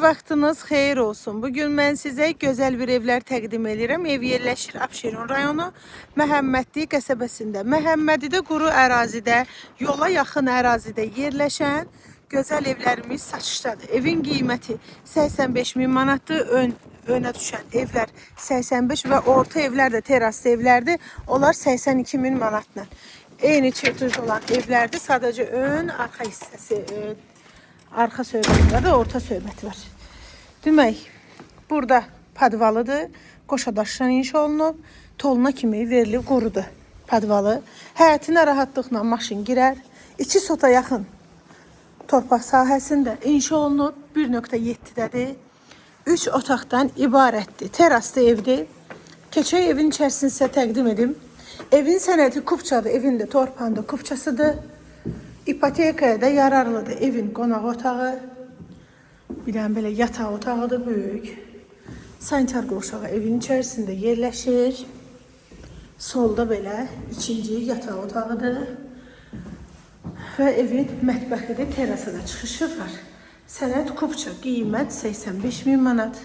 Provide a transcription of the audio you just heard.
Vaxtınız xeyir olsun. Bugün mən sizə gözəl bir evlər təqdim edirəm. Ev yerləşir Abşeron rayonu Məhəmmədli qəsəbəsində. Məhəmmədidə quru ərazidə, yola yaxın ərazidə yerləşən gözəl evlərimiz satışdadır. Evin qiyməti 85 min manatdır. Önə düşən evlər 85 və orta evlər də teraslı evlərdir. Onlar 82 min manatla. Eyni çırpıcı olan evlərdir. Sadəcə ön, arxa hissəsi arxa söhbəti var da orta söhbəti var. Demək, burada padvalıdır. Qoşadaşdan inşa olunub. Toluna kimi verilib qurudur padvalı. Həyətinə rahatlıqla maşın girər. 2 sota yaxın torpaq sahəsində inşa olunub. 1.7-dədir. 3 otaqdan ibarətdir. Teraslı evdir. Keçək evin içərisini sizə təqdim edim. Evin sənədi kupçadır. Evin də torpağında kupçasıdır. İpotekaya da yararlıdır. Evin qonaq otağı. Bir dənə belə yataq otağıdır, böyük. Sanitar qovşağı evin içərisində yerləşir. Solda belə ikinci yataq otağıdır. Və evin mətbəxidir, terasa da çıxışı var. Sənəd kupça, qiymət 85 min manat.